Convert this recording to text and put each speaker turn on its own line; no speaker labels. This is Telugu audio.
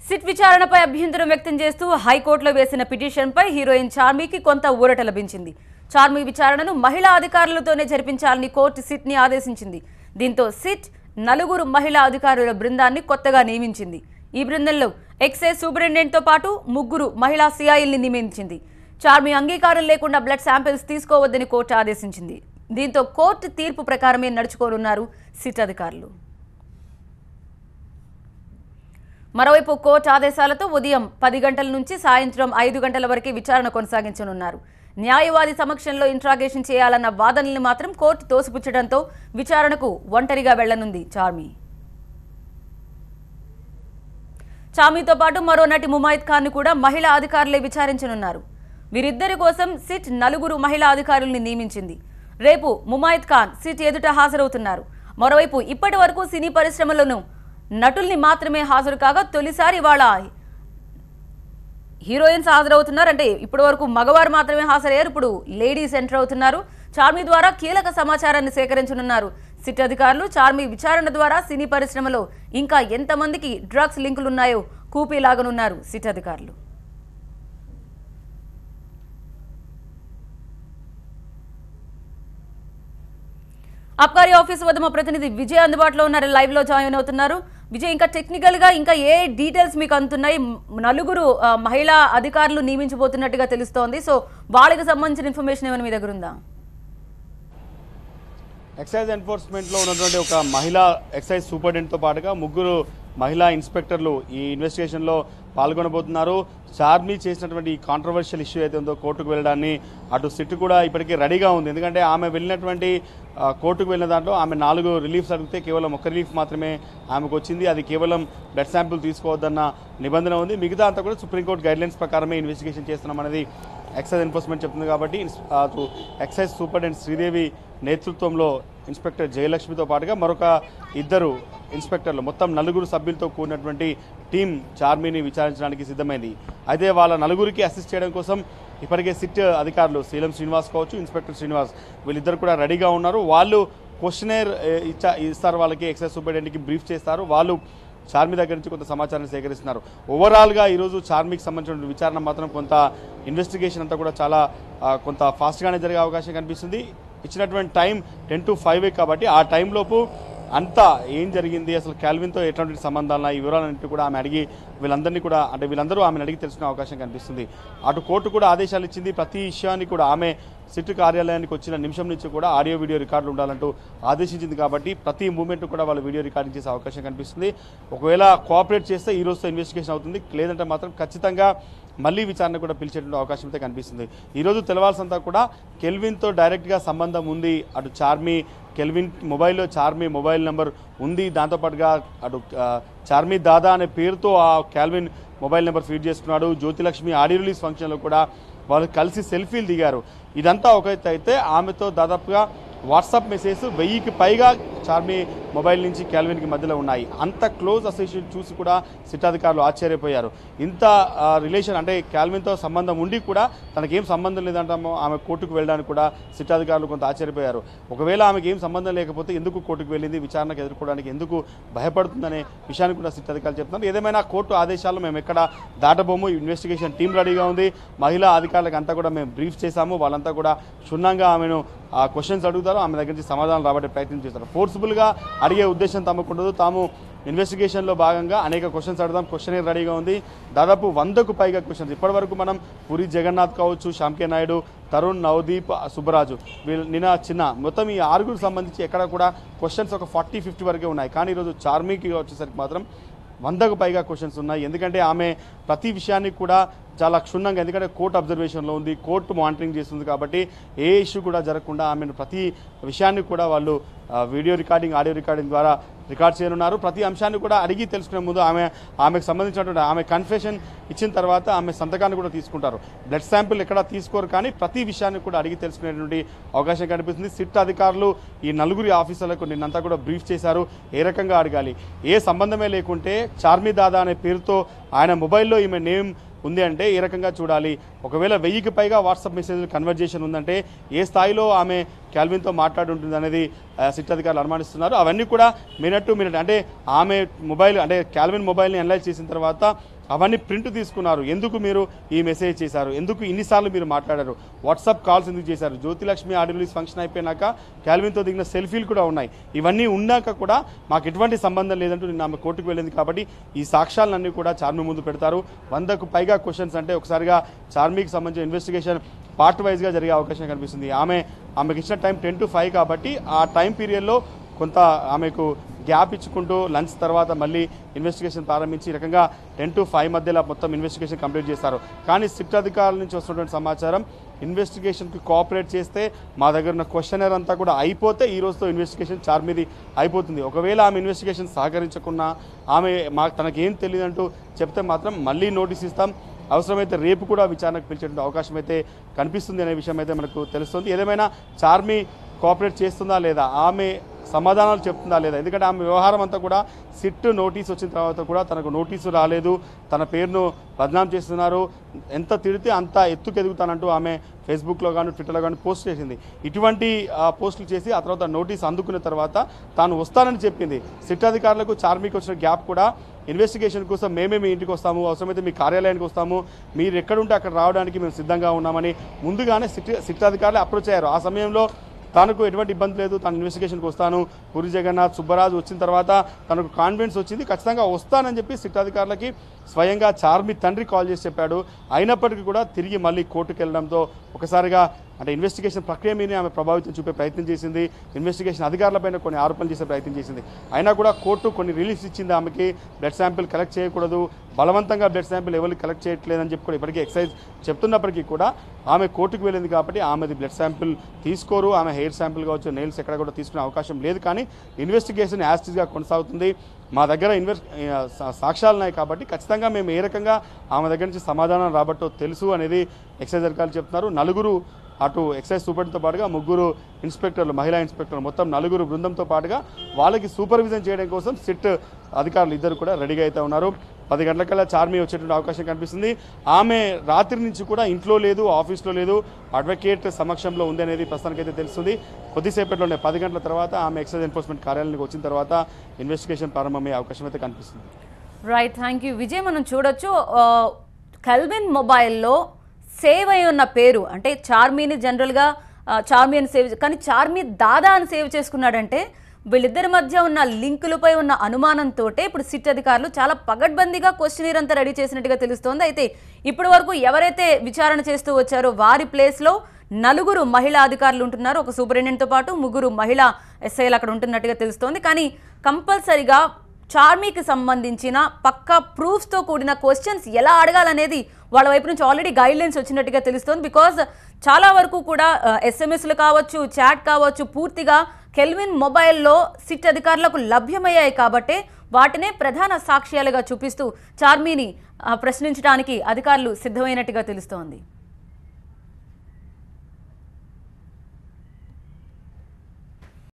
సిట్ విచారణపై అభ్యంతరం వ్యక్తం చేస్తూ హైకోర్టులో వేసిన పిటిషన్పై హీరోయిన్ చార్మీకి కొంత ఊరట లభించింది. చార్మీ విచారణను మహిళా అధికారులతోనే జరిపించాలని కోర్టు సిట్ని ఆదేశించింది. దీంతో సిట్ 4 మహిళా అధికారుల బృందాన్ని కొత్తగా నియమించింది. ఈ బృందంలో ఎక్సైజ్ సూపరింటెండెంట్తో పాటు 3 మహిళా సిఐల్ని నియమించింది. చార్మీ అంగీకారం లేకుండా బ్లడ్ శాంపిల్స్ తీసుకోవద్దని కోర్టు ఆదేశించింది. దీంతో కోర్టు తీర్పు ప్రకారమే నడుచుకోనున్నారు సిట్ అధికారులు. మరోవైపు కోర్టు ఆదేశాలతో ఉదయం 10 గంటల నుంచి సాయంత్రం 5 గంటల వరకు విచారణ కొనసాగించనున్నారు. న్యాయవాది సమక్షంలో ఇంట్రాగేషన్ చేయాలన్న వాదనల్ని మాత్రం కోర్టు తోసిపుచ్చడంతో విచారణకు ఒంటరిగా వెళ్లనుంది చార్మీతో పాటు మరో నటి ముమైత్ ఖాన్ ను కూడా మహిళా అధికారులే విచారించనున్నారు. వీరిద్దరి కోసం సిట్ 4 మహిళా అధికారుల్ని నియమించింది. రేపు ముమైత్ ఖాన్ సిట్ ఎదుట హాజరవుతున్నారు. మరోవైపు ఇప్పటి వరకు సినీ పరిశ్రమలోనూ నటుల్ని మాత్రమే హాజరు కాగా తొలిసారి వాళ్ళ హీరోయిన్స్ హాజరవుతున్నారు. అంటే ఇప్పటి వరకు మగవారు మాత్రమే హాజరయ్యారు. ఇప్పుడు లేడీస్ ఎంటర్ అవుతున్నారు. చార్మీ ద్వారా కీలక సమాచారాన్ని సేకరించనున్నారు సిట్ అధికారులు. చార్మీ విచారణ ద్వారా సినీ పరిశ్రమలో ఇంకా ఎంతమందికి డ్రగ్స్ లింకులున్నాయో కూపీలాగనున్నారు సిట్ అధికారులు. అబ్కారీ ఆఫీస్ వద్ద మా ప్రతినిధి విజయ్ అందుబాటులో ఉన్నారు, లైవ్ లో జాయిన్ అవుతున్నారు. విజయ్, ఇంకా టెక్నికల్ గా ఇంకా ఏ డీటెయిల్స్ మీకు అందుతున్నాయి? 4 మహిళా అధికారులు నియమించబోతున్నట్టుగా తెలుస్తోంది. సో వాళ్ళకి సంబంధించిన ఇన్ఫర్మేషన్ ఏమైనా మీ దగ్గర ఉందా?
ఎక్సైజ్ ఎన్ఫోర్స్మెంట్లో ఉన్నటువంటి ఒక మహిళా ఎక్సైజ్ సూపరింటెండెంట్తో పాటుగా 3 మహిళా ఇన్స్పెక్టర్లు ఈ ఇన్వెస్టిగేషన్లో పాల్గొనబోతున్నారు. చార్మీ చేసినటువంటి ఈ కాంట్రవర్షియల్ ఇష్యూ అయితే ఉందో కోర్టుకు వెళ్ళడాన్ని అటు సిట్ కూడా ఇప్పటికీ రెడీగా ఉంది. ఎందుకంటే ఆమె వెళ్ళినటువంటి కోర్టుకు వెళ్ళిన దాంట్లో ఆమె 4 రిలీఫ్స్ అడిగితే కేవలం 1 రిలీఫ్ మాత్రమే ఆమెకు వచ్చింది. అది కేవలం బ్లడ్ శాంపుల్ తీసుకోవద్దన్న నిబంధన ఉంది. మిగతా అంతా కూడా సుప్రీంకోర్టు గైడ్లైన్స్ ప్రకారమే ఇన్వెస్టిగేషన్ చేస్తున్నామనేది ఎక్సైజ్ ఎన్ఫోర్స్మెంట్ చెప్తుంది. కాబట్టి ఎక్సైజ్ సూపరింటెండెంట్ శ్రీదేవి నేతృత్వంలో ఇన్స్పెక్టర్ జయలక్ష్మితో పాటుగా మరొక 2 ఇన్స్పెక్టర్లు మొత్తం 4 సభ్యులతో కూడినటువంటి టీం చార్మీని విచారించడానికి సిద్ధమైంది. అయితే వాళ్ళ 4కి అసిస్ట్ చేయడం కోసం ఇప్పటికే సిట్ అధికారులు శ్రీలం శ్రీనివాస్ కావచ్చు, ఇన్స్పెక్టర్ శ్రీనివాస్ వీళ్ళిద్దరు కూడా రెడీగా ఉన్నారు. వాళ్ళు క్వశ్చనేర్ ఇస్తారు, వాళ్ళకి ఎక్సైజ్ సూపరింటెండెంట్కి బ్రీఫ్ చేస్తారు. వాళ్ళు చార్మీ దగ్గర నుంచి కొంత సమాచారాన్ని సేకరిస్తున్నారు. ఓవరాల్గా ఈరోజు చార్మీకి సంబంధించిన విచారణ మాత్రం కొంత ఇన్వెస్టిగేషన్ అంతా కూడా చాలా కొంత ఫాస్ట్గానే జరిగే అవకాశం కనిపిస్తుంది. ఇచ్చినటువంటి టైం 10 to 5 కాబట్టి ఆ టైంలోపు అంతా ఏం జరిగింది, అసలు క్యాల్విన్తో ఎట్లాంటి సంబంధాలు, ఈ వివరాలన్నింటి కూడా ఆమె అడిగి వీళ్ళందరూ ఆమెను అడిగి తెలుసుకునే అవకాశం కనిపిస్తుంది. అటు కోర్టు కూడా ఆదేశాలు ఇచ్చింది. ప్రతి విషయాన్ని కూడా ఆమె సిట్ కార్యాలయానికి వచ్చిన నిమిషం నుంచి కూడా ఆడియో వీడియో రికార్డులు ఉండాలంటూ ఆదేశించింది. కాబట్టి ప్రతి మూమెంట్ కూడా వాళ్ళు వీడియో రికార్డింగ్ చేసే అవకాశం కనిపిస్తుంది. ఒకవేళ కోఆపరేట్ చేస్తే ఈ రోజుతో ఇన్వెస్టిగేషన్ అవుతుంది, లేదంటే మాత్రం ఖచ్చితంగా మళ్ళీ విచారణ కూడా పిలిచేటువంటి అవకాశం అయితే కనిపిస్తుంది. ఈరోజు తెలవాల్సిందా కూడా కెల్విన్తో డైరెక్ట్గా సంబంధం ఉంది. అటు కెల్విన్ మొబైల్లో చార్మీ మొబైల్ నెంబర్ ఉంది. దాంతోపాటుగా అటు చార్మీ దాదా అనే పేరుతో ఆ క్యాల్విన్ మొబైల్ నెంబర్ ఫీడ్ చేసుకున్నాడు. జ్యోతిలక్ష్మి ఆడియో రిలీజ్ ఫంక్షన్లో కూడా వాళ్ళు కలిసి సెల్ఫీలు దిగారు. ఇదంతా ఒకైతే అయితే ఆమెతో దాదాపుగా వాట్సాప్ మెసేజ్ 1000కి పైగా చార్మీ మొబైల్ నుంచి క్యాల్విన్కి మధ్యలో ఉన్నాయి. అంత క్లోజ్ అసోసియేషన్ చూసి కూడా సిట్ అధికారులు ఆశ్చర్యపోయారు. ఇంత రిలేషన్ అంటే క్యాల్విన్తో సంబంధం ఉండి కూడా తనకేం సంబంధం లేదంటామో ఆమె కోర్టుకు వెళ్ళడానికి కూడా సిట్ అధికారులు కొంత ఆశ్చర్యపోయారు. ఒకవేళ ఆమెకి ఏం సంబంధం లేకపోతే ఎందుకు కోర్టుకు వెళ్ళింది, విచారణకు ఎదుర్కోవడానికి ఎందుకు భయపడుతుందనే విషయాన్ని కూడా సిట్ అధికారులు చెప్తున్నారు. ఏదేమైనా కోర్టు ఆదేశాలు మేము ఎక్కడ దాటబోము, ఇన్వెస్టిగేషన్ టీం రెడీగా ఉంది. మహిళా అధికారులకు అంతా కూడా మేము బ్రీఫ్ చేశాము. వాళ్ళంతా కూడా క్షుణ్ణంగా ఆమెను క్వశ్చన్స్ అడుగుతారు, ఆమె దగ్గర నుంచి సమాధానం రాబట్టే ప్రయత్నం చేస్తారు. ఫోర్స్ఫుల్గా అడిగే ఉద్దేశం తమకుండదు. తాము ఇన్వెస్టిగేషన్లో భాగంగా అనేక క్వశ్చన్స్ అడుగుదాం, క్వశ్చన్ రెడీగా ఉంది. దాదాపు 100కు పైగా క్వశ్చన్స్ ఇప్పటివరకు మనం పూరి జగన్నాథ్ కావచ్చు, శ్యామ్కే నాయుడు, తరుణ్, నవదీప్, సుబ్బరాజు నిన్న చిన్న మొత్తం ఈ 6 సంబంధించి ఎక్కడ కూడా క్వశ్చన్స్ ఒక 40-50 వరకే ఉన్నాయి. కానీ ఈరోజు చార్మీకి వచ్చేసరికి మాత్రం 100కు పైగా క్వశ్చన్స్ ఉన్నాయి. ఎందుకంటే ఆమె ప్రతి విషయాన్ని కూడా చాలా క్షుణ్ణంగా, ఎందుకంటే కోర్టు అబ్జర్వేషన్లో ఉంది, కోర్టు మానిటరింగ్ చేస్తుంది. కాబట్టి ఏ ఇష్యూ కూడా జరగకుండా ఆమెను ప్రతి విషయాన్ని కూడా వాళ్ళు వీడియో రికార్డింగ్, ఆడియో రికార్డింగ్ ద్వారా రికార్డ్ చేయనున్నారు. ప్రతి అంశాన్ని కూడా అడిగి తెలుసుకునే ముందు ఆమెకు సంబంధించినటువంటి ఆమె కన్ఫెషన్ ఇచ్చిన తర్వాత ఆమె సంతకాన్ని కూడా తీసుకుంటారు. బ్లడ్ శాంపిల్ ఎక్కడ తీసుకోరు, కానీ ప్రతి విషయాన్ని కూడా అడిగి తెలుసుకునేటువంటి అవకాశం కనిపిస్తుంది. సిట్ అధికారులు ఈ 4 ఆఫీసర్లకు నిన్నంతా కూడా బ్రీఫ్ చేశారు. ఏ రకంగా అడగాలి, ఏ సంబంధమే లేకుంటే చార్మీ దాదా అనే పేరుతో ఆయన మొబైల్లో ఈమె నేమ్ ఉంది అంటే ఏ రకంగా చూడాలి, ఒకవేళ 1000కి పైగా వాట్సాప్ మెసేజ్లు కన్వర్జేషన్ ఉందంటే ఏ స్థాయిలో ఆమె క్యాల్విన్తో మాట్లాడి ఉంటుంది అనేది సిట్ అధికారులు అనుమానిస్తున్నారు. అవన్నీ కూడా మినిట్ టు మినిట్ అంటే ఆమె మొబైల్ అంటే క్యాల్విన్ మొబైల్ని అనలైజ్ చేసిన తర్వాత అవన్నీ ప్రింట్ తీసుకున్నారు, ఎందుకు మీరు ఈ మెసేజ్ చేశారు, ఎందుకు ఇన్నిసార్లు మీరు మాట్లాడారు, వాట్సాప్ కాల్స్ ఎందుకు చేశారు, జ్యోతిలక్ష్మి ఆడియో రిలీజ్ ఫంక్షన్ అయిపోయినాక క్యాల్విన్తో దిగిన సెల్ఫీలు కూడా ఉన్నాయి. ఇవన్నీ ఉన్నాక కూడా మాకు ఎటువంటి సంబంధం లేదంటూ నిన్న ఆమె కోర్టుకు వెళ్ళింది. కాబట్టి ఈ సాక్ష్యాలన్నీ కూడా చార్మి ముందు పెడతారు. 100కు పైగా క్వశ్చన్స్, అంటే ఒకసారిగా చార్మికి సంబంధించిన ఇన్వెస్టిగేషన్ పార్ట్ వైజ్గా జరిగే అవకాశం కనిపిస్తుంది. ఆమెకు ఇచ్చిన టైం 10 to 5 కాబట్టి ఆ టైం పీరియడ్లో కొంత ఆమెకు గ్యాప్ ఇచ్చుకుంటూ లంచ్ తర్వాత మళ్ళీ ఇన్వెస్టిగేషన్ ప్రారంభించి ఈ రకంగా 10 to 5 మధ్యలో మొత్తం ఇన్వెస్టిగేషన్ కంప్లీట్ చేస్తారు. కానీ సిట్ అధికారుల నుంచి వస్తున్నటువంటి సమాచారం, ఇన్వెస్టిగేషన్కి కోఆపరేట్ చేస్తే మా దగ్గర ఉన్న క్వశ్చనర్ అంతా కూడా అయిపోతే ఈ రోజుతో ఇన్వెస్టిగేషన్ చార్మిది అయిపోతుంది. ఒకవేళ ఆమె ఇన్వెస్టిగేషన్ సహకరించకున్నా, ఆమె తనకేం తెలియదంటూ చెప్తే మాత్రం మళ్ళీ నోటీస్ ఇస్తాం, అవసరమైతే రేపు కూడా విచారణకు పిలిచేటువంటి అవకాశం అయితే కనిపిస్తుంది అనే విషయం అయితే మనకు తెలుస్తుంది. ఏదేమైనా చార్మి కోఆపరేట్ చేస్తుందా లేదా, ఆమె సమాధానాలు చెప్తుందా లేదా, ఎందుకంటే ఆమె వ్యవహారం అంతా కూడా సిట్ నోటీస్ వచ్చిన తర్వాత కూడా తనకు నోటీసు రాలేదు, తన పేరును బదనాం చేస్తున్నారు, ఎంత తిడితే అంత ఎత్తుకెదుగుతానంటూ ఆమె ఫేస్బుక్లో కానీ ట్విట్టర్లో కానీ పోస్ట్ చేసింది. ఇటువంటి పోస్టులు చేసి ఆ తర్వాత నోటీస్ అందుకున్న తర్వాత తాను వస్తానని చెప్పింది. సిట్ అధికారులకు చార్మికి వచ్చిన గ్యాప్ కూడా ఇన్వెస్టిగేషన్ కోసం మేమే మీ ఇంటికి వస్తాము, అవసరమైతే మీ కార్యాలయానికి వస్తాము, మీరు ఎక్కడుంటే అక్కడ రావడానికి మేము సిద్ధంగా ఉన్నామని ముందుగానే సిట్ అధికారులు అప్రోచ్ అయ్యారు. ఆ సమయంలో తనకు ఎటువంటి ఇబ్బంది లేదు, తను ఇన్వెస్టిగేషన్కి వస్తాను, పూరి జగన్నాథ్, సుబ్బరాజు వచ్చిన తర్వాత తనకు కాన్ఫిడెన్స్ వచ్చింది, ఖచ్చితంగా వస్తానని చెప్పి సిట్ అధికారులకి స్వయంగా చార్మి తండ్రి కాల్ చేసి చెప్పాడు. అయినప్పటికీ కూడా తిరిగి మళ్ళీ కోర్టుకు వెళ్ళడంతో ఒకసారిగా అంటే ఇన్వెస్టిగేషన్ ప్రక్రియ మీదే ఆమె ప్రభావితం చూపే ప్రయత్నం చేసింది, ఇన్వెస్టిగేషన్ అధికారులపైన కొన్ని ఆరోపణలు చేసే ప్రయత్నం చేసింది. అయినా కూడా కోర్టు కొన్ని రిలీఫ్స్ ఇచ్చింది ఆమెకి. బ్లడ్ శాంపిల్ కలెక్ట్ చేయకూడదు, బలవంతంగా బ్లడ్ శాంపిల్ ఎవరికి కలెక్ట్ చేయట్లేదని చెప్పి కూడా ఇప్పటికీ ఎక్సైజ్ చెప్తున్నప్పటికీ కూడా ఆమె కోర్టుకు వెళ్ళింది కాబట్టి ఆమెది బ్లడ్ శాంపిల్ తీసుకోరు, ఆమె హెయిర్ శాంపిల్ కావచ్చు, నెయిల్స్ ఎక్కడ కూడా తీసుకునే అవకాశం లేదు. కానీ ఇన్వెస్టిగేషన్ యాస్టిస్గా కొనసాగుతుంది. మా దగ్గర సాక్ష్యాలు ఉన్నాయి కాబట్టి ఖచ్చితంగా మేము ఏ రకంగా ఆమె దగ్గర నుంచి సమాధానం రాబట్టో తెలుసు అనేది ఎక్సైజ్ అధికారులు చెప్తున్నారు. నలుగురు, అటు ఎక్సైజ్ సూపరింటెండెంట్తో పాటుగా 3 ఇన్స్పెక్టర్లు, మహిళా ఇన్స్పెక్టర్లు, మొత్తం 4 బృందంతో పాటుగా వాళ్ళకి సూపర్విజన్ చేయడం కోసం సిట్ అధికారులు ఇద్దరు కూడా రెడీగా అయితే ఉన్నారు. 10 గంటలకల్లా చార్మి వచ్చేటువంటి అవకాశం కనిపిస్తుంది. ఆమె రాత్రి నుంచి కూడా ఇంట్లో లేదు, ఆఫీస్లో లేదు, అడ్వకేట్ సమక్షంలో ఉంది అనేది ప్రస్తుతానికైతే తెలుస్తుంది. కొద్దిసేపట్లోనే 10 గంటల తర్వాత ఆమె ఎక్సైజ్ ఎన్ఫోర్స్మెంట్ కార్యాలయానికి వచ్చిన తర్వాత ఇన్వెస్టిగేషన్ ప్రారంభమయ్యే అవకాశం అయితే కనిపిస్తుంది.
Right, thank you Vijay. మనం చూడొచ్చు కెల్విన్ మొబైల్లో సేవ్ అయి ఉన్న పేరు, అంటే చార్మిని జనరల్గా చార్మి అని సేవ్, కానీ చార్మి దాదా అని సేవ్ చేసుకున్నాడంటే వీళ్ళిద్దరి మధ్య ఉన్న లింకులపై ఉన్న అనుమానంతో ఇప్పుడు సిట్ అధికారులు చాలా పగడ్బందీగా క్వశ్చనీర్ అంతా రెడీ చేసినట్టుగా తెలుస్తోంది. అయితే ఇప్పటి వరకు ఎవరైతే విచారణ చేస్తూ వచ్చారో వారి ప్లేస్లో 4 మహిళా అధికారులు ఉంటున్నారు, ఒక సూపరింటెండెంట్తో పాటు 3 మహిళా ఎస్ఐలు అక్కడ ఉంటున్నట్టుగా తెలుస్తోంది. కానీ కంపల్సరీగా చార్మికి సంబంధించిన పక్కా ప్రూఫ్స్తో కూడిన క్వశ్చన్స్ ఎలా అడగాలనేది వాళ్ళ వైపు నుంచి ఆల్రెడీ గైడ్లైన్స్ వచ్చినట్టుగా తెలుస్తోంది. బికాజ్ చాలా వరకు కూడా ఎస్ఎంఎస్లు కావచ్చు, చాట్ కావచ్చు, పూర్తిగా కెల్విన్ మొబైల్లో సిట్ అధికారులకు లభ్యమయ్యాయి కాబట్టి వాటినే ప్రధాన సాక్ష్యాలుగా చూపిస్తూ చార్మిని ప్రశ్నించడానికి అధికారులు సిద్ధమైనట్టుగా తెలుస్తోంది.